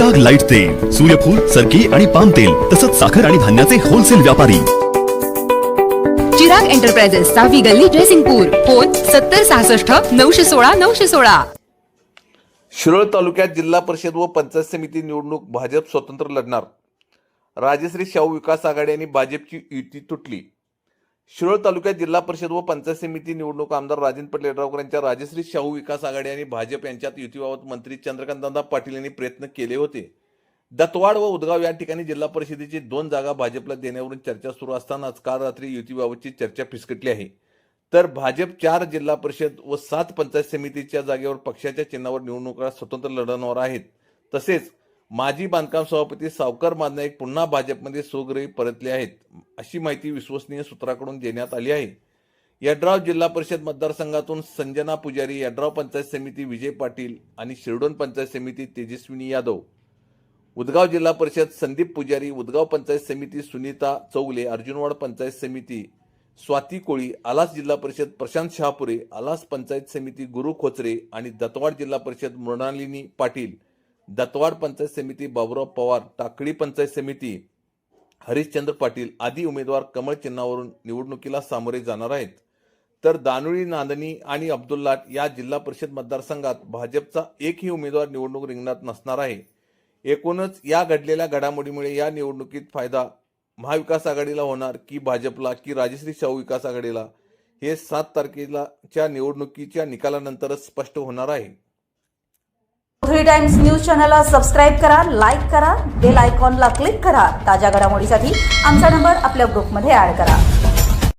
Chirag light तेल, सूर्यफूल, सरकी आणि पाम तेल तसंच साखर आणि धान्याचे होलसेल व्यापारी. चिराग एंटरप्राइजेस, 6वी गल्ली, जयसिंगपूर. फोन 7066 916 916. शिरोळ तालुक्यात जिल्हा परिषद व पंचायत समिती निवडणूक भाजप स्वतंत्र लढणार. राजश्री शाहू विकास आघाडी आणि भाजपची युती तुटली. शिरोळ तालुक्यात जिल्हा परिषद व पंचायत समिती निवडणूक आमदार राजेंद्र पाटील यड्रावकर यांच्या राजश्री शाहू विकास आघाडी आणि भाजप यांच्यात युतीबाबत मंत्री चंद्रकांतदादा पाटील यांनी प्रयत्न केले होते. दत्तवाड व उदगाव या ठिकाणी जिल्हा परिषदेची 2 जागा भाजपला देण्यावरून चर्चा सुरू असतानाच काल रात्री युतीबाबतची चर्चा फिसकटली आहे. तर भाजप 4 जिल्हा परिषद व 7 पंचायत समितीच्या जागेवर पक्षाच्या चिन्हावर निवडणुका स्वतंत्र लढवणार आहेत. तसेच माजी बांधकाम सभापती सावकार मादनाईक पुन्हा भाजपमध्ये स्वगृही परतले आहेत, अशी माहिती विश्वसनीय सूत्राकडून देण्यात आली आहे. यड्राव जिल्हा परिषद मतदारसंघातून संजना पुजारी, यड्राव पंचायत समिती विजय पाटील आणि शिरडोन पंचायत समिती तेजस्विनी यादव, उदगाव जिल्हा परिषद संदीप पुजारी, उदगाव पंचायत समिती सुनीता चौगले, अर्जुनवाड पंचायत समिती स्वाती कोळी, आलास जिल्हा परिषद प्रशांत शहापुरे, आलास पंचायत समिती गुरु खोचरे आणि दत्तवाड जिल्हा परिषद मृणालिनी पाटील, दत्तवाड पंचायत समिती बाबुराव पवार, टाकळी पंचायत समिती हरिश्चंद्र पाटील आदी उमेदवार कमळ चिन्हावरून निवडणुकीला सामोरे जाणार आहेत. तर दानुळी, नांदणी आणि अब्दुल्लाट या जिल्हा परिषद मतदारसंघात भाजपचा एकही उमेदवार निवडणूक रिंगणात नसणार आहे. एकूणच या घडलेल्या घडामोडीमुळे या निवडणुकीत फायदा महाविकास आघाडीला होणार की भाजपला की राजश्री शाहू विकास आघाडीला, हे 7 तारखेच्या निवडणुकीच्या निकालानंतरच स्पष्ट होणार आहे. 3 टाइम्स न्यूज चॅनलला सबस्क्राईब करा, लाईक करा, बेल आयकॉनला क्लिक करा. ताज्या घडामोडीसाठी आमचा नंबर आपल्या ग्रुपमध्ये ऍड करा.